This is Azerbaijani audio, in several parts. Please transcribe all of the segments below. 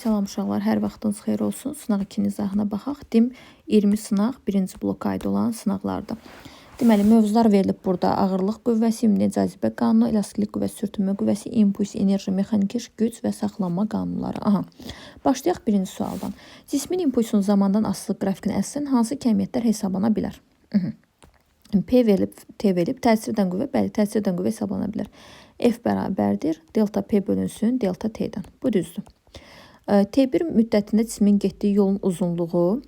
Salam uşaqlar, hər vaxtınız xeyir olsun. Sınaq 2-nin izahına baxaq. DİM 20 sınaq 1-ci bloka aid olan sınaqlardır. Deməli, mövzular verilib burada. Ağırlıq qüvvəsi, ümumi cazibə qanunu, elastiklik qüvvəsi, sürtünmə qüvvəsi, impuls, enerji, mexaniki güc və saxlanma qanunları. Başlayaq birinci sualdan. Cismin impulsunun zamandan asılı qrafikinin əsasən hansı kəmiyyətlər hesablana bilər? P verilib, T verilib, təsir edən qüvvə, bəli, təsir edən qüvvə hesablana bilər. F bərabərdir, delta P bölünsün, delta T'dən. Bu düzdür. T1 müddətində cismin getdiyi yolun uzunluğu.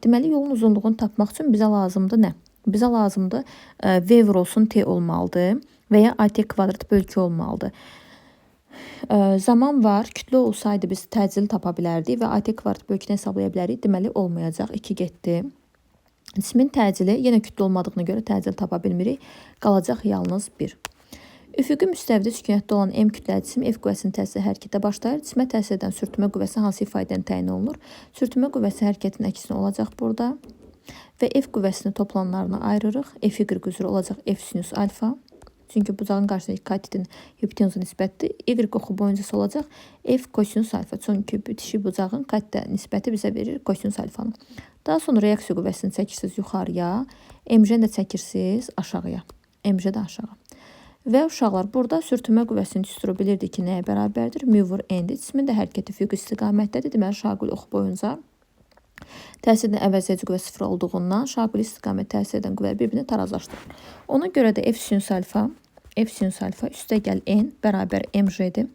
Deməli, yolun uzunluğunu tapmaq üçün bizə lazımdır nə? Bizə lazımdır V vurulsun T olmalıdır və ya AT kvadrat bölü 2 olmalıdır. Zaman var, kütlə olsaydı biz təcili tapa bilərdik və AT kvadrat bölü 2-ni hesablaya bilərik. Deməli, olmayacaq, 2 getdi. Cismin təcili, yenə kütlə olmadığına görə təcili tapa bilmirik. Qalacaq yalnız 1. Üfüqi müstəvidə sükunətdə olan M kütləli cisim F qüvvəsinin təsiri hərəkətə başlayır. Cisimə təsir edən sürtünmə qüvvəsi hansı ifadədən təyin olunur? Sürtünmə qüvvəsi hərəkətin əksinə olacaq burada. Və F qüvvəsini toplanlarına ayırırıq. F y üzrə olacaq F sinüs alfa. Çünki bucağın qarşısındakı katetin hipotenuza nisbətidir. Y oxu boyunca olacaq F kosinus alfa. Çünki bitişik bucağın katə nisbəti bizə verir kosinus alfanı. Daha sonra reaksiya qüvvəsini çəkirsiniz yuxarıya. MJ-ni də çəkirsiniz aşağıya. MJ də aşağı. Və uşaqlar, burada sürtünmə qüvvəsinin düsturu bilirdik ki, nəyə bərabərdir? Mu vur n-dir. Cismin də hərəkəti üfüqi istiqamətdədir. Deməli, şaquli oxu boyunca təsirin əvəzləyici qüvvə 0 olduğundan şaquli istiqamət təsir edən qüvvə bir-birini tarazlaşdırır. Ona görə də F sinus alfa üstə gəl n bərabər mj-dir.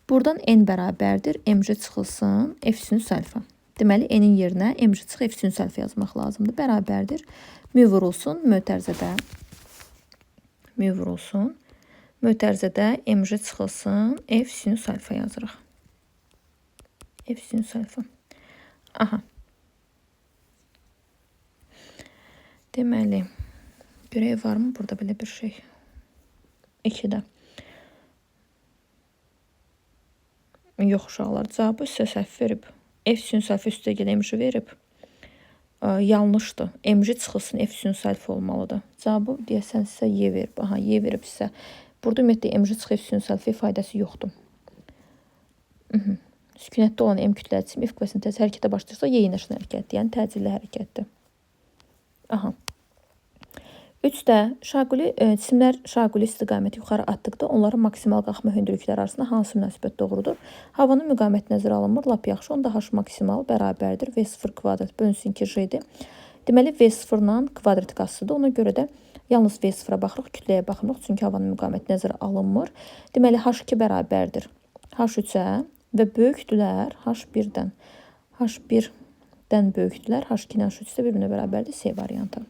Buradan n bərabərdir. Mj çıxılsın F sinus alfa. Deməli, n-in yerinə mj çıx F sinus alfa yazmaq lazımdır. Bərabərdir. Mu vurulsun mötərizədə. Mu vurulsun. Mötərizədə mj çıxılsın, F sinus alfa yazırıq. F sinus alfa. Deməli, görək varmı burada belə bir şey? 2-də. Yox uşaqlar, cavabı sizə səhv verib. F sinus alfa üstə gəl mj verib. Yanlışdır. Mj çıxılsın, F sinus alfa olmalıdır. Cavabı deyəsən sizə Y verib. Y verib sizə. Burada ümumiyyətlə mj çıx F sinus alfa ifadəsi yoxdur. Sükunətdə olan M kütləli cisim F qüvvəsinin təsiri hərəkətə başlayırsa Y yanaşan hərəkətdir, yəni təcilli hərəkətdir. 3-də cisimlər şaquli istiqaməti yuxarı atdıqda onların maksimal qalxma hündürlükləri arasında hansı münasibət doğrudur? Havanın müqaməti nəzərə alınmır, lap yaxşı. Onda H maksimal bərabərdir. V0 kvadrat bölünsün 2J-dir. Deməli, V0-dan kvadratik asılıdır. Ona görə də yalnız V0-a baxırıq, kütləyə baxmırıq. Çünki havanın müqaməti nəzərə alınmır. Deməli, H2 bərabərdir H3-ə və böyükdülər H1-dən. H1-dən böyükdülər. H2-dən H3 də bir-birinə bərabərdir. C variantı.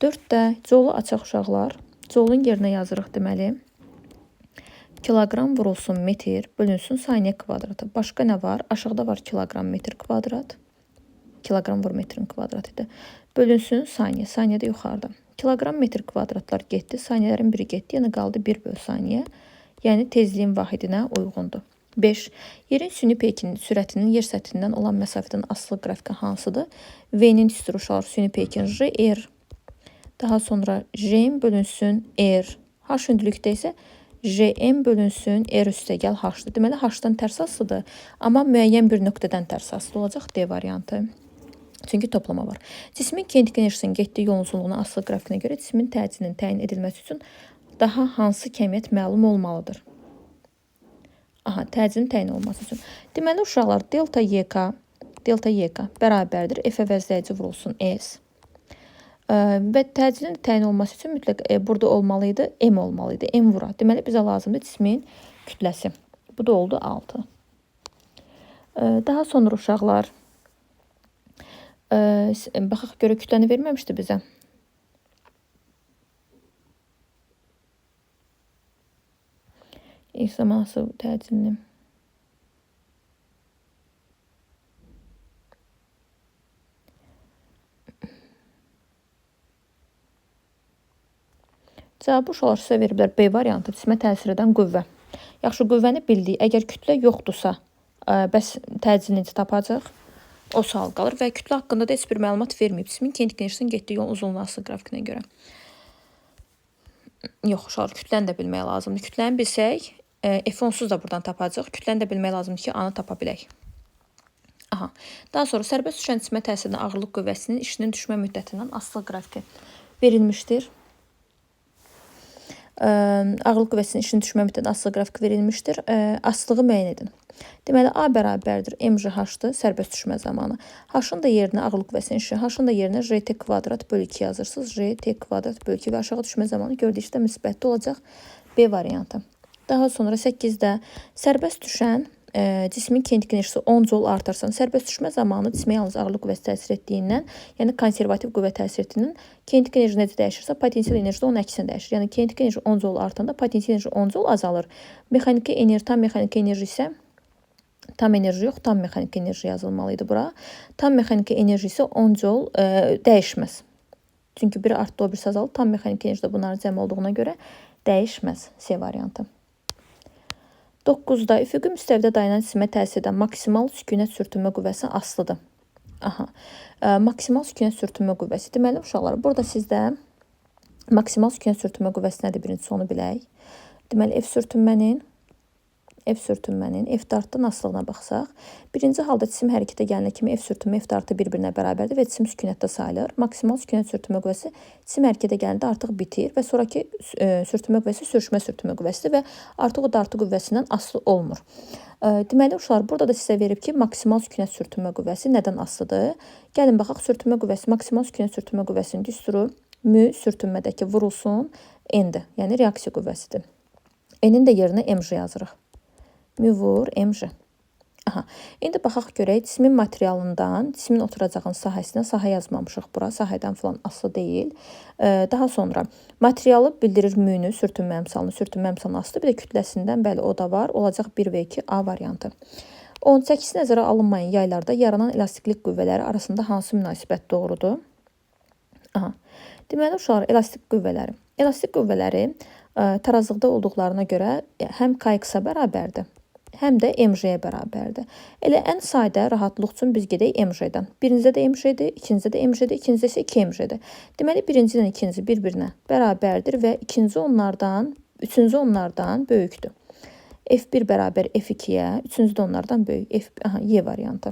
4-də colu açaq uşaqlar. Colun yerinə yazırıq deməli. Kiloqram vurulsun metr bölünsün saniyə kvadratı. Başqa nə var? Aşağıda var kiloqram metr kvadrat. Kiloqram vur metrin kvadratıdır. Bölünsün saniyə. Saniyə də yuxarıda. Kiloqram metr kvadratlar getdi. Saniyələrin biri getdi. Yəni qaldı 1 bölü saniyə. Yəni tezliyin vahidinə uyğundur. 5. Yerin süni peykinin sürətinin yer səthindən olan məsafədən asılı qrafika hansıdır? V-nin düsturu uşaqlar süni peykin R. Daha sonra J bölünsün R. H hündürlükdə isə JM bölünsün R üstə gəl H-dır. Deməli, H-dan tərs asılıdır. Amma müəyyən bir nöqtədən tərs asılı olacaq D variantı. Çünki toplama var. Cismin kinetik enerjisinin getdiyi yolun uzunluğuna asılı qrafikinə görə cismin təcilinin təyin edilməsi üçün daha hansı kəmiyyət məlum olmalıdır? Təcilin təyin olması üçün. Deməli, uşaqlar, delta YK bərabərdir. F əvəzləyici vurulsun S. Və təcilin təyin olması üçün mütləq burada olmalıydı, M olmalıydı. M vura. Deməli, bizə lazımdır cismin kütləsi. Bu da oldu 6. Daha sonra uşaqlar, baxaq görə kütləni verməmişdi bizə. İlk zamansı təcilini. Cavabı uşaqlar sizə veriblər B variantı, cisimə təsir edən qüvvə. Yaxşı, qüvvəni bildik. Əgər kütlə yoxdursa, bəs təcili necə tapacaq? O sual qalır və kütlə haqqında da heç bir məlumat verməyib. Cismin kinetik enerjisinin getdiyi yolun uzunluğu asılı qrafikinə görə. Yox, uşaqlar, kütləni də bilmək lazımdır. Kütləni bilsək, F onsuz da buradan tapacaq. Kütləni də bilmək lazımdır ki, A-nı tapa bilək. Aha. Daha sonra sərbəst düşən cismə təsirindən ağırlıq qüvvəsinin işinin düşmə müddətindən asılı qrafiki verilmişdir. Ağırlıq qüvvəsinin işinin düşmə müddətindən asılı qrafik verilmişdir. Asılığı müəyyən edin. Deməli, A bərabərdir MJH-dır sərbəst düşmə zamanı. H-ın da yerinə ağırlıq qüvvəsinin işi, H-ın da yerinə JT kvadrat bölü 2 yazırsınız. JT kvadrat bölü 2 və aşağı düşmə zamanı gördükdə müsbətli olacaq B variantı. Daha sonra 8-də sərbəst düşən cismin kinetik enerjisi 10 joule artırsan, sərbəst düşmə zamanı cismə yalnız ağırlıq qüvvəsi təsir etdiyindən, yəni konservativ qüvvə təsir etdiyindən kinetik enerji necə dəyişirsə, potensial enerji də onun əksinə dəyişir. Yəni kinetik enerji 10 joule artanda potensial enerji 10 joule azalır. Mexaniki enerji, tam mexaniki enerji isə tam enerji yox, tam mexaniki enerji yazılmalıydı bura. Tam mexaniki enerji isə 10 joule dəyişməz. Çünki biri artdı, o birisi azalır. Tam mexaniki enerji də bunların cəm olduğuna görə dəyişməz. C variantı. 9-da üfüqi müstəvidə dayanan cismə təsir edən maksimal sükunət sürtünmə qüvvəsi asılıdır. Aha. Maksimal sükunət sürtünmə qüvvəsi. Deməli, uşaqlar, burada sizdə maksimal sükunət sürtünmə qüvvəsi nədir? Birincisi onu bilək. Deməli, F sürtünmənin F dartdan asılığına baxsaq, birinci halda cisim hərəkətə gələnə kimi F sürtünmə F dartı bir-birinə bərabərdir və cisim sükunətdə sayılır. Maksimal sükunət sürtünmə qüvvəsi cisim hərəkətə gələndə artıq bitir və sonraki sürtünmə qüvvəsi sürüşmə sürtünmə qüvvəsidir və artıq o dartı qüvvəsindən asılı olmur. Deməli, uşaqlar, burada da sizə verib ki, maksimal sükunət sürtünmə qüvvəsi nədən asılıdır? Gəlin baxaq, sürtünmə qüvvəsi, maksimal sükunət sürtünmə qüvvəsinin düsturu mü sürtünmədəki vurulsun N-dir, yəni reaksiya qüvvəsidir. N-in də yerinə MJ yazırıq. Mü vur MJ. Aha. İndi baxaq görək, cismin materialından, cismin oturacağın sahəsindən, sahə yazmamışıq bura, sahədən falan asılı deyil. Daha sonra materialı bildirir müyünü, sürtünmə əmsalını asılı, bir də kütləsindən, bəli, o da var, olacaq 1 və 2 A variantı. 18 nəzərə alınmayan yaylarda yaranan elastiklik qüvvələri arasında hansı münasibət doğrudur? Aha. Deməli, uşaqlar, elastik qüvvələri. Elastik qüvvələri tarazlıqda olduqlarına görə həm KX-a bərabərdir, həm də MJ-yə bərabərdir. Elə ən sadə rahatlıq üçün biz gedək MJ-dən. Birincide də MJ-dir, ikincide də MJ-dir, ikincide isə 2 MJ-dir. Deməli, birinci ilə ikinci bir-birinə bərabərdir və üçüncü onlardan böyükdür. F1 bərabər F2-yə, üçüncü də onlardan böyük. Y variantı.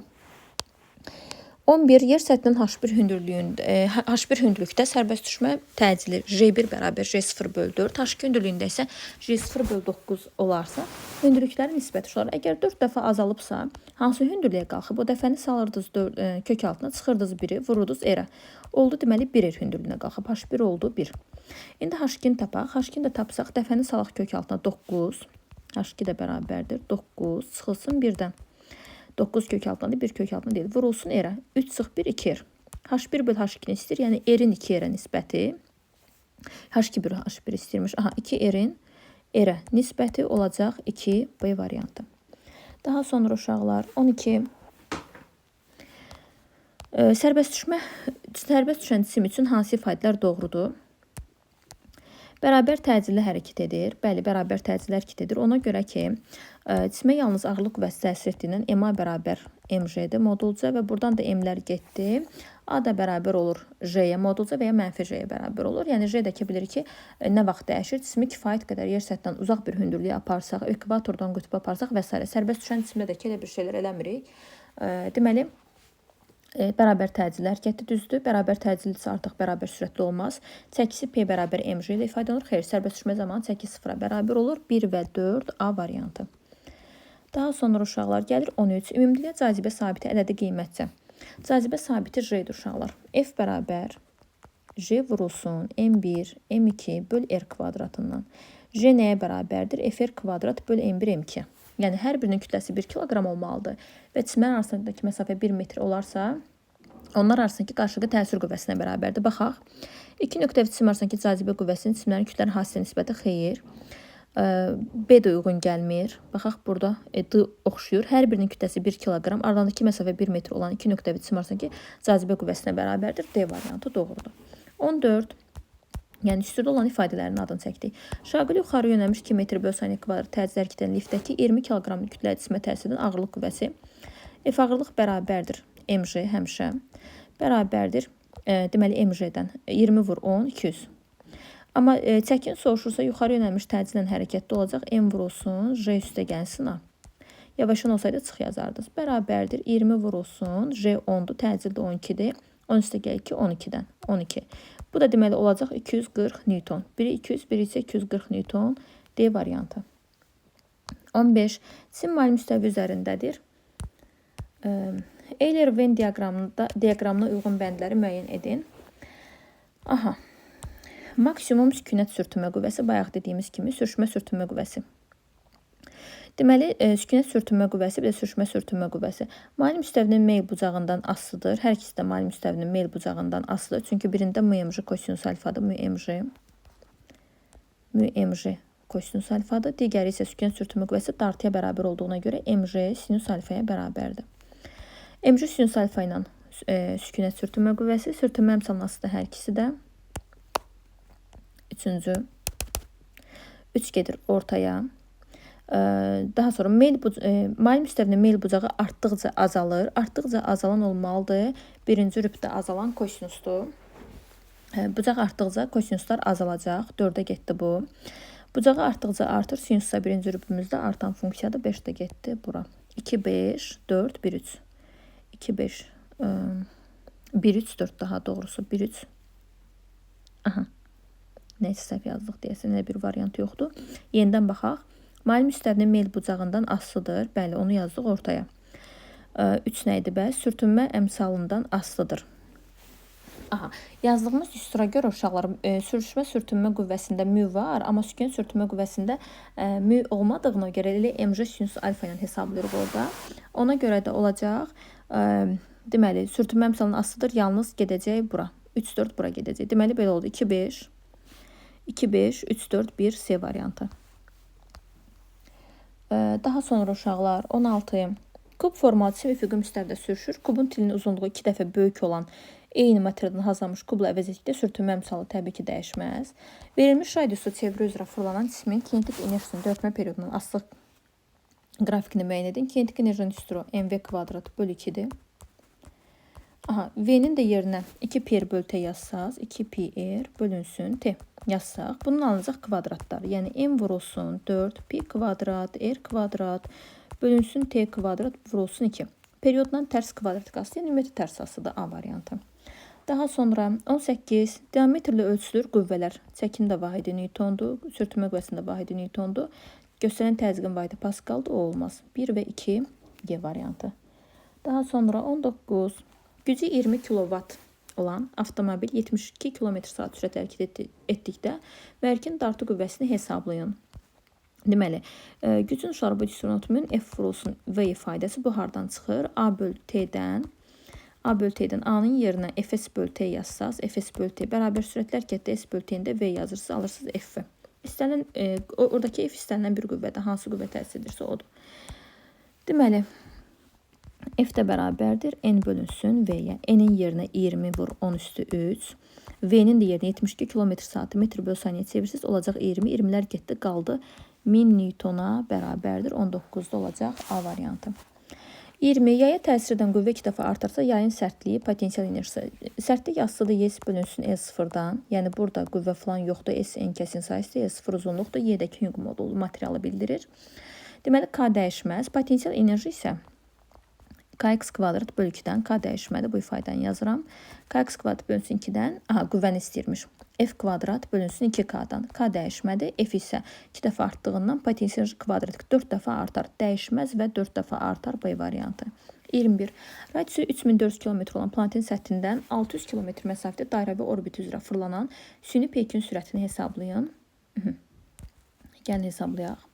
11. Yer səthinin H1 hündürlükdə sərbəst düşmə təcili J1 bərabər J0 bölü 4, H2 hündürlüyündə isə J0 bölü 9 olarsa, hündürlüklərin nisbəti uşaqlar, əgər 4 dəfə azalıbsa, hansı hündürlüyə qalxıb, o dəfəni salırdınız kök altına, çıxırdınız 1-i, vururdunuz R-ə. Oldu, deməli 1 R hündürlüyünə qalxıb, H1 oldu 1. İndi H2-ni tapaq, H2-ni də tapsaq, dəfəni salaq kök altına 9, H2 də bərabərdir, 9, çıxılsın 1-dən. 9 kök altındadır, 1 kök altında deyil. Vurulsun R-ə. 3 sıx 1, 2 R. H1 bölü H2-ni istəyir, yəni R-in 2 R-ə nisbəti. H2 bölü H1 istəyirmiş. Aha, 2 R-in R-ə nisbəti olacaq 2 B variantı. Daha sonra uşaqlar 12. Sərbəst düşən cisim üçün hansı ifadələr doğrudur? Bərabər təcilli hərəkət edir. Bəli, bərabər təcilli hərəkət edir. Ona görə ki, cismə yalnız ağırlıq qüvvəsi təsir etdiyindən MA bərabər MJ-dir modulca və buradan da M-lər getdi. A da bərabər olur J-yə modulca və ya mənfi J-yə bərabər olur. Yəni J-dəki bilir ki, nə vaxt dəyişir? Cismi kifayət qədər yer səthindən uzaq bir hündürlüyə aparsaq, ekvatordan qütbə aparsaq və s. Sərbəst düşən cisimdə də elə bir şeylər eləmirik. Deməli, bərabər təcilli hərəkəti düzdür. Bərabər təcillidirsə artıq bərabər sürətli olmaz. Çəkisi P bərabər MJ ilə ifadə olunur. Xeyr, sərbəst düşmə zamanı çəki 0-a bərabər olur. 1 və 4 A variantı. Daha sonra uşaqlar gəlir 13. Ümumdünya cazibə sabiti ədədi qiymətcə. Cazibə sabiti J-dir uşaqlar. F bərabər J vurulsun M1, M2 böl R kvadratından. J nəyə bərabərdir? FR kvadrat böl M1, M2. Yəni, hər birinin kütləsi 1 kiloqram olmalıdır və cisimlərin arasındakı məsafə 1 metr olarsa, onlar arasındakı qarşılıqlı təsir qüvvəsinə bərabərdir. Baxaq, 2 nöqtəvi cisim arasındakı cazibə qüvvəsinin cisimlərin kütlərin hasilə nisbəti xeyir. B də uyğun gəlmir. Baxaq, burada D oxşuyur. Hər birinin kütləsi 1 kiloqram, aralarındakı məsafə 1 metr olan 2 nöqtəvi cisim arasındakı cazibə qüvvəsinə bərabərdir. D variantı doğrudur. 14. Yəni, üstüdə olan ifadələrin adını çəkdik. Şaqili yuxarı yönəlmiş 2 metr bölü saniyə kvadrat təcili hərəkət edən liftdəki 20 kq kütləli cisimə təsir edən ağırlıq qüvvəsi. F ağırlıq bərabərdir MJ həmişə. Bərabərdir, deməli MJ-dən 20 vur 10, 200. Amma çəkin soruşursa yuxarı yönəlmiş təcilən hərəkətdə olacaq M vurulsun, J üstə gəlsin A. Yavaşın olsaydı çıx yazardınız. Bərabərdir 20 vurulsun. J 10'dur. Təcildə 12'dir. 10 üstə gəl 2, 12'dən. 12. Bu da deməli olacaq 240 Newton. Biri 200, biri isə 240 Newton. D variantı. 15. Cisim mali müstəvi üzərindədir. Euler-Venn diaqramına uyğun bəndləri müəyyən edin. Aha. Maksimum sükunət sürtünmə qüvvəsi bayaq dediyimiz kimi sürüşmə sürtünmə qüvvəsi. Deməli, sükunət sürtünmə qüvvəsi, bir də sürüşmə sürtünmə qüvvəsi. Mali müstəvinin meyl bucağından asılıdır. Hər ikisi də mali müstəvinin meyl bucağından asılıdır. Çünki birində MMJ kosinus alfadır. MMJ kosinus alfadır. Digəri isə sükunət sürtünmə qüvvəsi dartıya bərabər olduğuna görə MJ sinus alfaya bərabərdir. MJ sinus alfa ilə sükunət sürtünmə qüvvəsi, sürtünmə əmsalının asıdır hər ikisi də. Üçüncü. 3 gedir ortaya. Daha sonra mali müstəvinin meyl bucağı artdıqca azalır. Artdıqca azalan olmalıdır. Birinci rübdə azalan kosinusdur. Bucaq artdıqca kosinuslar azalacaq. 4'ə getdi bu. Bucağı artdıqca artır. Sinusda birinci rübümüzdə artan funksiyadır. 5'də getdi bura. 2, 5, 4, 1, 3. 2, 5, 1, 3, 4 daha doğrusu. 1, 3. Aha. Neysə səhv yazdıq deyəsən, elə bir variant yoxdur. Yenidən baxaq. Mali müstəvinin meyl bucağından asılıdır. Bəli, onu yazdıq ortaya. 3 nə idi bəs? Sürtünmə əmsalından asılıdır. Aha, yazdığımız üstura görə uşaqlar sürüşmə sürtünmə qüvvəsində mü var, amma sükunət sürtünmə qüvvəsində mü olmadığına görə elə MJ sinus alfa ilə hesablayırıq orada. Ona görə də olacaq, deməli, sürtünmə əmsalının asılıdır, yalnız gedəcək bura. 3, 4 bura gedəcək. Deməli, belə oldu. 2, 5, 2, 5, 3, 4, 1 C variantı. Daha sonra uşaqlar 16. Kub formalı cisim üfüqi müstəvidə sürüşür. Kubun tilinin uzunluğu 2 dəfə böyük olan eyni materialdan hazırlanmış kubla əvəz etdikdə sürtünmə əmsalı təbii ki dəyişməz. Verilmiş radiusu çevrə üzrə fırlanan cismin kinetik enerjisinin dörtmə periyodundan asılı qrafikini müəyyən edin. Kinetik enerjinin üstürü mv kvadrat bölü 2'dir. Aha, V'nin də yerinə 2 pi r bölü t yazsaq, 2 pi r bölünsün t yazsaq, bunun alınacaq kvadratları. Yəni m vurulsun 4 pi kvadrat r kvadrat bölünsün t kvadrat vurulsun 2. Periyoddan tərs kvadratikası, yəni ümumiyyətlə tərs asıdır A variantı. Daha sonra 18 diametrlə ölçülür qüvvələr. Çəkin də vahidi Newtondur, sürtünmə qüvvəsində vahidi Newtondur. Göstərən təzyiqin vahidi Pascaldır, o olmaz. 1 və 2 G variantı. Daha sonra 19 gücü 20 kilovat olan avtomobil 72 km/saat sürət hərəkət etdikdə mərkin dartı qüvvəsini hesablayın. Deməli, gücün uşarı bu disturun otumun F vurulsun V ifadəsi bu hardan çıxır? A bölü T'dən A-nın yerinə Fs bölü T yazsaz, Fs bölü T bərabər sürətlər getdi, S bölü T'ndə V yazırsınız, alırsınız F. İstənilən, oradakı F istənilən bir qüvvədə, hansı qüvvə təsir edirsə odur. Deməli, F də bərabərdir, N bölünsün V-yə. N-in yerinə 20 vur 10 üstü 3. V-nin də yerinə 72 km/saat metr bölü saniyə çevirsiniz, olacaq 20. 20'lər getdi, qaldı 1000 Newtona bərabərdir. 19'da olacaq A variantı. 20. Yaya təsir edən qüvvə 2 dəfə artarsa, yayın sərtliyi, potensial enerjisi. Sərtlik asılıdır Y bölünsün E0-dan. Yəni, burada qüvvə falan yoxdur. S en kəsin sayısı, E0 uzunluqdur. Y-dəki Young modulu materialı bildirir. Deməli, K dəyişməz. Potensial enerji isə kx kvadrat bölü 2'dən K dəyişmədir. Bu ifadəni yazıram. Kx kvadrat bölünsün 2'dən, qüvvəni istəyirmiş. F kvadrat bölünsün 2K'dan. K dəyişmədir. F isə 2 dəfə artdığından potensial enerji kvadrat 4 dəfə artar. Dəyişməz və 4 dəfə artar B variantı. 21. Radiusu 3400 km olan planetin səthindən 600 km məsafədə dairəvi orbit üzrə fırlanan süni peykin sürətini hesablayın. Gəlin hesablayaq.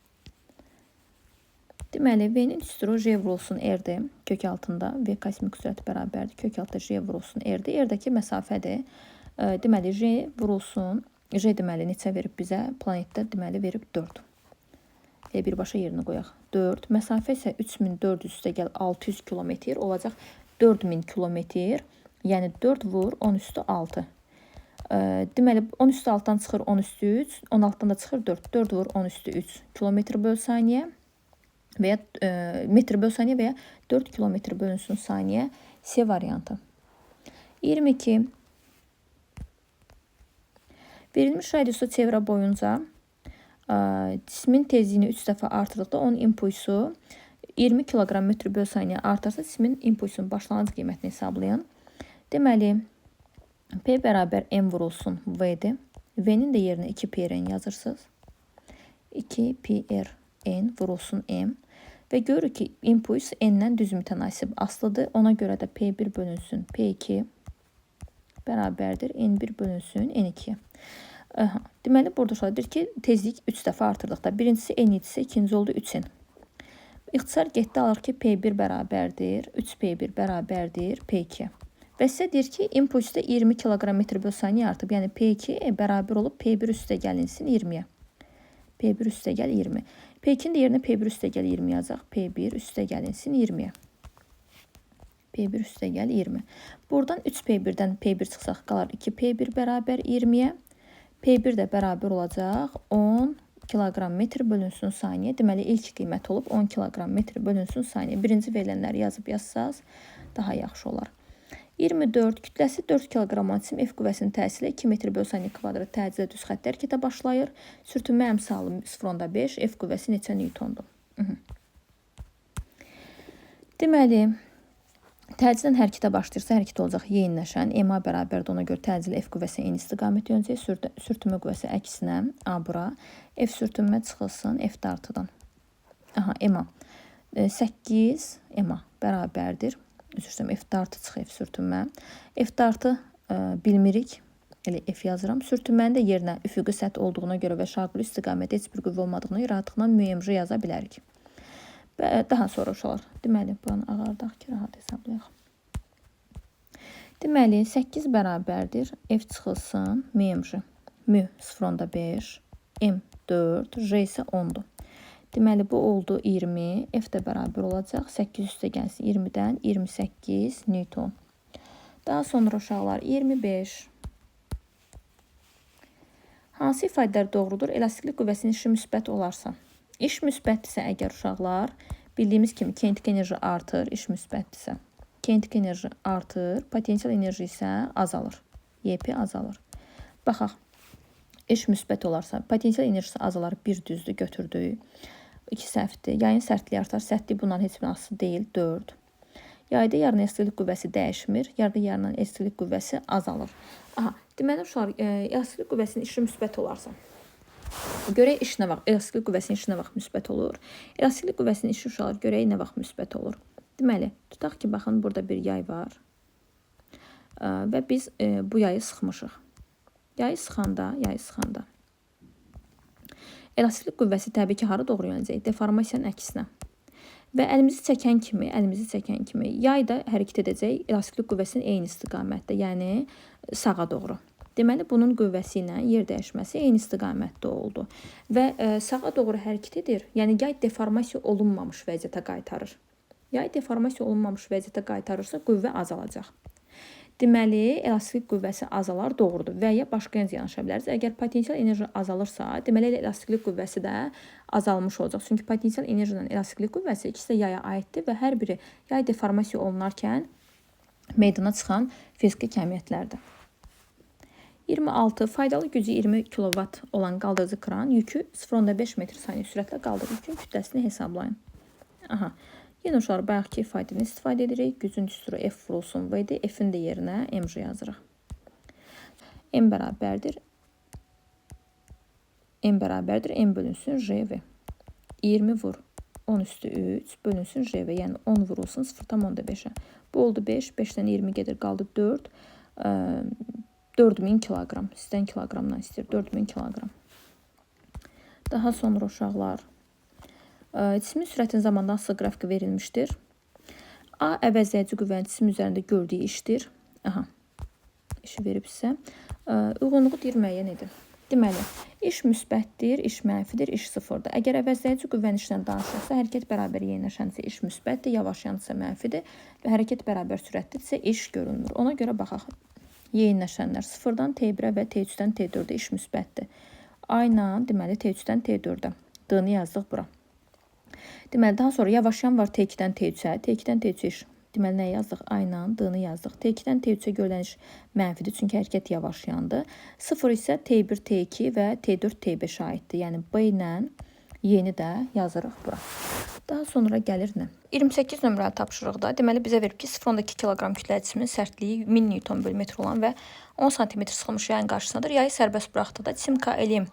Deməli, V-nin üstürü J vurulsun R-dir. Kök altında V kosmik sürəti bərabərdir. Kök altında J vurulsun R-dir. R-dəki məsafədir. Deməli, J vurulsun. J deməli neçə verib bizə? Planetdə deməli verib 4. Birbaşa yerinə qoyaq. 4. Məsafə isə 3400 üstə gəl 600 kilometr olacaq 4000 kilometr. Yəni 4 vur 10 üstü 6. Deməli 10 üstü 6'dan çıxır 10 üstü 3. 16'dan da çıxır 4. 4 vur 10 üstü 3 kilometr bölü saniyə. Və ya metr bölü saniyə və ya 4 kilometr bölünsün saniyə C variantı. 22. Verilmiş radiusu çevrə boyunca cismin tezliyini 3 dəfə artırdıqda onun impulsu 20 kiloqram metr böl saniyə artarsa cismin impulsunun başlanğıc qiymətini hesablayın. Deməli, P bərabər M vurulsun V-dir. V-nin də yerinə 2 PRN yazırsınız. 2 PRN vurulsun M. Və görürük ki, impuls N-dən düz mütənasib asılıdır. Ona görə də P1 bölünsün P2 bərabərdir. N1 bölünsün N2. Deməli, burada uşaqdır ki, tezlik 3 dəfə artırdıqda. Birincisi N2-si, ikinci oldu 3N. İxtisar getdi alır ki, P1 bərabərdir, 3P1 bərabərdir, P2. Və sizə deyir ki, impulsda 20 kiloqram metr böl saniyə artıb. Yəni P2 bərabər olub P1 üstə gəlinsin 20-yə. P1 üstə gəl 20. P2-nin də yerinə P1 üstə gəl 20 yazacaq. P1 üstə gəlinsin 20-yə. P1 üstə gəl 20. Buradan 3P1-dən P1 çıxsaq qalar 2P1 bərabər 20-yə. P1 də bərabər olacaq 10 kiloqram metr bölünsün saniyə. Deməli, ilk qiymət olub 10 kiloqram metr bölünsün saniyə. Birinci verilənləri yazıb yazsaz daha yaxşı olar. 24 kütləsi 4 kiloqram cisim F qüvvəsinin təsiri 2 metr böl saniyə kvadrat təcizə düz xətt hərəkətə başlayır. Sürtünmə əmsalı 0.5, F qüvvəsi neçə newtondur? Deməli, təcizdən hərəkətə başlayırsa, hərəkət olacaq yeyinləşən. MA bərabərdir, ona görə təcizlə F qüvvəsi eyni istiqamət yönəcək. Sürtünmə qüvvəsi əksinə, A bura. F sürtünmə çıxılsın F dartıdan. MA. 8 MA bərabərdir. Üzrstəm, F dartı çıx F sürtünmə. F dartı bilmirik. Elə F yazıram. Sürtünmənin də yerinə üfüqi səth olduğuna görə və şarqlı istiqaməti heç bir qüvvə olmadığına görə rahatlıqla müəyyən yaza bilərik. Və daha sonra uşaqlar. Deməli, buranı ağardaq ki, rahat hesablayaq. Deməli, 8 bərabərdir. F çıxılsın müəyyən. Mü 0.5, M 4, J isə 10'dur. Deməli, bu oldu 20. F də bərabər olacaq. 8 üstə gəlsin 20-dən 28 Newton. Daha sonra uşaqlar 25. Hansı ifadələr doğrudur? Elastiklik qüvvəsinin işi müsbət olarsa. İş müsbətdirsə əgər uşaqlar, bildiyimiz kimi kinetik enerji artır, iş müsbətdirsə. Kinetik enerji artır, potensial enerji isə azalır. YP azalır. Baxaq, iş müsbət olarsa, potensial enerjisi azalar 1 düzdür, götürdük. 2 səhvdir. Yayın sərtliyi artar. Sərtliyi bundan heç bir asılı deyil. 4. Yayda yarın elastiklik qüvvəsi dəyişmir. Yarda yarın elastiklik qüvvəsi azalır. Deməli, uşaqlar, elastiklik qüvvəsinin işi müsbət olarsa. Görək iş nə vaxt, elastiklik qüvvəsinin işi nə vaxt müsbət olur. Elastiklik qüvvəsinin işi uşaqlar, görək nə vaxt müsbət olur. Deməli, tutaq ki, baxın, burada bir yay var. Və biz bu yayı sıxmışıq. Yayı sıxanda. Elastiklik qüvvəsi təbii ki, hara doğru yönəcək? Deformasiyanın əksinə. Və əlimizi çəkən kimi yay da hərəkət edəcək elastiklik qüvvəsinin eyni istiqamətdə, yəni sağa doğru. Deməli, bunun qüvvəsi ilə yer dəyişməsi eyni istiqamətdə oldu. Və sağa doğru hərəkət edir, yəni yay deformasiya olunmamış vəziyyətə qaytarır. Yay deformasiya olunmamış vəziyyətə qaytarırsa, qüvvə azalacaq. Deməli, elastiklik qüvvəsi azalar doğrudur və ya başqa yanaşa biləriz. Əgər potensial enerji azalırsa, deməli, elastiklik qüvvəsi də azalmış olacaq. Çünki potensial enerji ilə elastiklik qüvvəsi ikisi də yaya aiddir və hər biri yay deformasiya olunarkən meydana çıxan fiziki kəmiyyətlərdir. 26. Faydalı gücü 20 kW olan qaldırıcı kran yükü 0.5 metr saniyə sürətlə qaldırır. Yükün kütləsini hesablayın. Yenə uşaqlar, bayaqki ifadəni istifadə edirik. Gücün düsturu F vurulsun V-dir. F-in də yerinə MJ yazırıq. M bərabərdir. M bölünsün JV. 20 vur 10 üstü 3 bölünsün JV. Yəni 10 vurulsun 0.5'ə. Bu oldu 5. 5'dən 20 gedir. Qaldı 4. 4000 kiloqram. Sizdən kiloqramdan istəyir. 4000 kiloqram. Daha sonra uşaqlar, cismin sürətinin zamandan asılı qrafiki verilmişdir. A əvəzləyici qüvvənin cisim üzərində gördüyü işdir. İşi veribsə. Uyğunluğu deyir, müəyyən edin. Deməli, iş müsbətdir, iş mənfidir, iş sıfırdır. Əgər əvəzləyici qüvvənin işlə danışırsa, hərəkət bərabər yeyinləşənsə iş müsbətdir, yavaşlayansa mənfidir və hərəkət bərabər sürətlidirsə iş görünmür. Ona görə baxaq. Yeyinləşənlər 0-dan T1-ə və T3-dən T4-ə iş müsbətdir. Ayla, deməli, T3-dən T4-ə. D-ni yazdıq bura. Deməli, daha sonra yavaşlayan var T2-dən T3-ə. T2-dən T3-ə iş. Deməli, nə yazdıq? Ayla D-ni yazdıq. T2-dən T3-ə görülən iş mənfidir, çünki hərəkət yavaşlayandı. 0 isə T1, T2 və T4, T5 aiddir. Yəni, B ilə Y-ni də yazırıq bura. Daha sonra gəlir nə? 28 nömrəli tapşırıqda deməli bizə verib ki, 0.2 kiloqram kütləli cismin sərtliyi 1000 Nm/metr olan və 10 cm sıxılmış yayın qarşısındadır. Yayı sərbəst buraxdıqda cisim KLM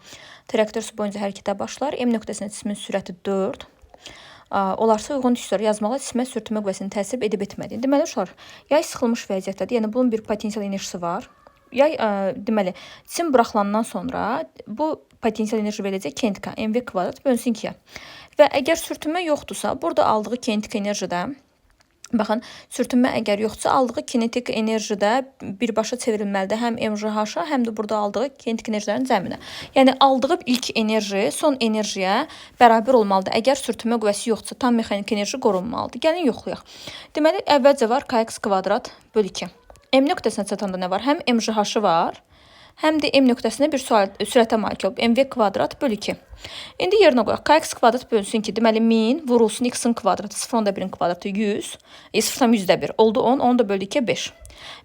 trayektoriyası boyunca hərəkətə başlar. M nöqtəsində cismin sürəti 4. Olarsa uyğun düşslər yazmalı cisimə sürtünmə qüvvəsinin təsir edib etmədiyi. Deməli uşaqlar, yay sıxılmış vəziyyətdədir. Yəni bunun bir potensial enerjisi var. Yay deməli cisim buraxılandan sonra bu potensial enerji verəcək kinetika mv kvadrat bölünsün 2-yə. Və əgər sürtünmə yoxdursa, burada aldığı kinetik enerjidə, baxın, sürtünmə əgər yoxdursa, aldığı kinetik enerjidə birbaşa çevrilməlidir. Həm MJH-a, həm də burada aldığı kinetik enerjilərin cəminə. Yəni, aldığı ilk enerji son enerjiyə bərabər olmalıdır. Əgər sürtünmə qüvvəsi yoxdursa, tam mexanik enerji qorunmalıdır. Gəlin, yoxlayaq. Deməli, əvvəlcə var kx kvadrat bölü 2. M nöqtəsinə çatanda nə var? Həm MJH-ı var, həm də M nöqtəsinə bir sürətə malik olub. MV kvadrat bölü 2. İndi yerinə qoyaq. Kx kvadrat bölünsün ki, deməli 1000 vurulsun x-in kvadratı, 0.1-in kvadratı 100, 0.100-də 1 oldu 10, 10 da bölü 2, 5.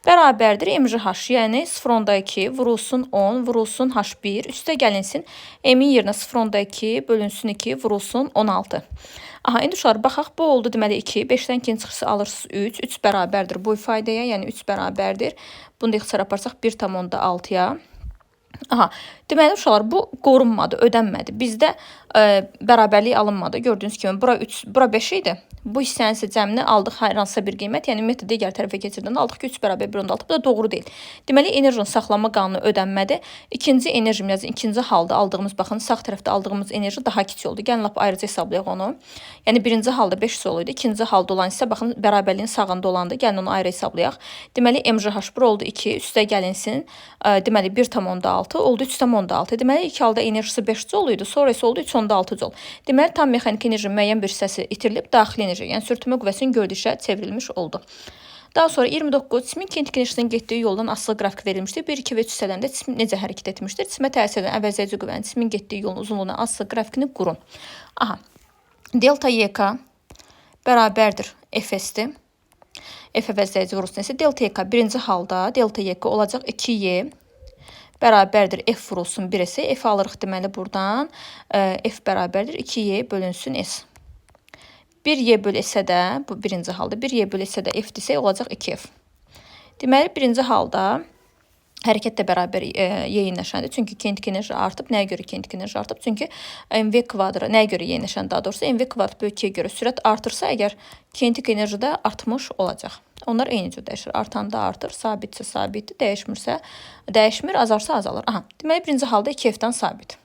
Bərabərdir MJH, yəni 0.2 vurulsun 10, vurulsun H1, üstə gəlinsin M-in yerinə 0.2 bölünsün 2, vurulsun 16. Aha, indi uşaqlar, baxaq, bu oldu deməli 2, 5-dən 2-ni çıxırsa alırsınız 3, 3 bərabərdir bu ifadəyə, yəni 3 bərabərdir. Bunu da ixtisar aparsaq 1,6-ya. Aha, deməli uşaqlar, bu qorunmadı, ödənmədi. Bizdə bərabərlik alınmadı. Gördüyünüz kimi, bura 5 idi. Bu hissənin isə cəmini aldıq hər hansısa bir qiymət, yəni metod digər tərəfə keçirdəndə aldıq ki, 3 bərabər 1,6. Bu da doğru deyil. Deməli, enerjinin saxlanma qanunu ödənmədi. İkinci enerjimiz, yəni ikinci halda aldığımız, baxın, sağ tərəfdə aldığımız enerji daha kiçik oldu. Gəlin, lap ayrıca hesablayaq onu. Yəni, birinci halda 5 sol idi, ikinci halda olan isə, baxın, bərabərliyin sağında olandı. Gəlin, onu ayrı hesablayaq. Deməli, MJH1 oldu 2, üstə gəlinsin, deməli, 1,6 oldu 3,6. Deməli, ilk halda enerjisi 5 sol idi, sonra isə oldu 3,6 sol. Deməli, tam mexanik enerji müəyyən bir hissəsi itirilib, daxili enerji, yəni sürtünmə qüvvəsinin gördüşə çevrilmiş oldu. Daha sonra 29 cismin kinetik enerjisinin getdiyi yoldan asılı qrafik verilmişdir. 1, 2 və 3 hissələrində cisim necə hərəkət etmişdir? Cisimə təsir edən əvəzləyici qüvvənin cismin getdiyi yolun uzunluğuna asılı qrafikini qurun. Aha. Delta YK bərabərdir Fs-dir. F əvəzləyici vurulsun isə delta YK birinci halda delta YK olacaq 2Y bərabərdir F vurulsun 1 isə F alırıq deməli buradan F bərabərdir 2Y bölünsün S. 1Y bölü S də bu birinci halda 1Y bölü S də F desə olacaq 2F. Deməli birinci halda hərəkət də bərabər yeyinləşəndir. Çünki kinetik enerji artıb. Nəyə görə kinetik enerji artıb? Çünki MV kvadrat, nəyə görə yeyinləşən daha doğrusu? MV kvadrat bölü 2-yə görə sürət artırsa, əgər kinetik enerji də artmış olacaq. Onlar eyni cür dəyişir. Artanda artır, sabitsə sabitdir, dəyişmirsə dəyişmir, azarsa azalır. Aha, deməli birinci halda 2F-dən sabit.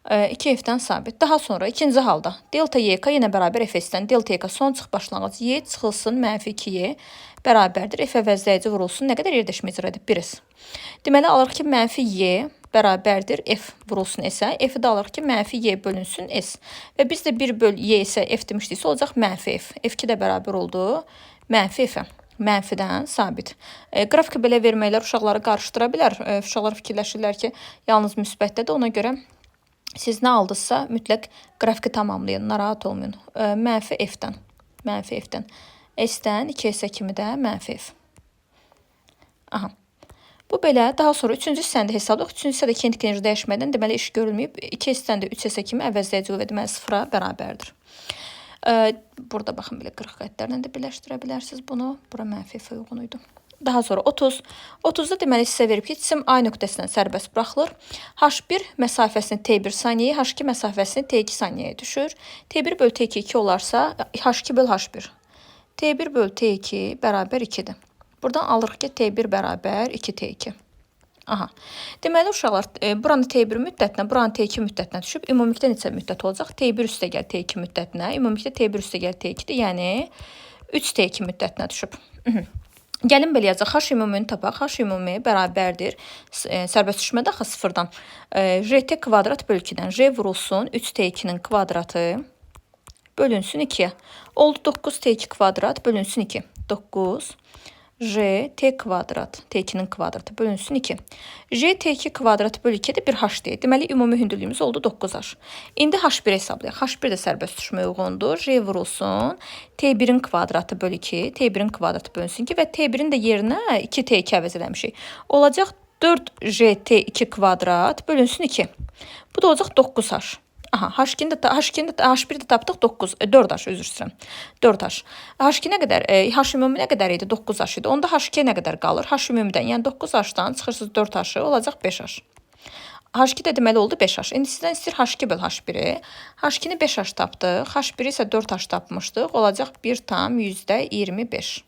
2F-dən sabit. Daha sonra ikinci halda delta YK yenə bərabər Fs-dən. Delta YK son çıx başlanğıc Y çıxılsın mənfi 2Y bərabərdir. F əvəzləyici vurulsun. Nə qədər yerləşmə icra edib? 1. Deməli alırıq ki, mənfi Y bərabərdir F vurulsun S-ə. F-i də alırıq ki, mənfi Y bölünsün S. Və biz də 1 böl Y isə F demişdiksə olacaq mənfi F. F2 də bərabər oldu mənfi F-ə. Mənfidən sabit. Qrafiki belə verməklər uşaqları qarışdıra bilər. Uşaqlar fikirləşirlər ki, yalnız müsbətdədir. Ona görə siz nə aldınızsa mütləq qrafiki tamamlayın, narahat olmayın. Mənfi F-dən. Mənfi F-dən. S-dən 2S kimi də mənfi F. Aha. Bu belə. Daha sonra 3-cü hissəndə hesablayıq. 3-cü hissədə kinetik enerji dəyişmədən deməli iş görülməyib. 2S-dən də 3S kimi əvəzləyici qüvvə deməli 0-a bərabərdir. Burada baxın belə 40 qədlərlə də birləşdirə bilərsiniz bunu. Bura mənfi F uyğun idi. Daha sonra 30. 30-da deməli sizə verib ki, cisim A nöqtəsindən sərbəst buraxılır. H1 məsafəsini T1 saniyəyə, H2 məsafəsini T2 saniyəyə düşür. T1 bölü T2 2 olarsa, H2 bölü H1. T1 bölü T2 bərabər 2-dir. Buradan alırıq ki, T1 bərabər 2T2. Aha. Deməli, uşaqlar, buranı T1 müddətinə, buranı T2 müddətinə düşüb, ümumilikdə neçə müddət olacaq? T1 üstə gəl T2 müddətinə, ümumilikdə T1 üstə gəl T2-dir, yəni 3T2 müddətinə düşüb. Gəlin belə yazaq, H ümumini tapaq. H ümumi bərabərdir. Sərbəst düşmədə axı 0-dan. JT kvadrat bölü 2-dən. J vurulsun 3T2-nin kvadratı bölünsün 2-yə. Oldu 9T2 kvadrat bölünsün 2. 9 J T kvadrat T2-nin kvadratı bölünsün 2. J T2 kvadrat bölü 2-də bir H deyil. Deməli, ümumi hündürlüyümüz oldu 9H. İndi H1 hesablayaq. H1 də sərbəst düşmə uyğundur. J vurulsun T1-in kvadratı bölü 2. T1-in kvadratı bölünsün 2 və T1-in də yerinə 2T2 əvəz eləmişik. Olacaq 4JT2 kvadrat bölünsün 2. Bu da olacaq 9H. Aha, H2-ni də H1-i də tapdıq 4H, üzr istəyirəm. 4H. H2 nə qədər? H ümumi nə qədər idi? 9H idi. Onda H2 nə qədər qalır? H ümumidən, yəni 9H-dan çıxırsınız 4H-ı, olacaq 5H. H2 də deməli oldu 5H. İndi sizdən istəyir H2 böl H1-i. H2-ni 5H tapdıq. H1-i isə 4H tapmışdıq. Olacaq 1 tam %25.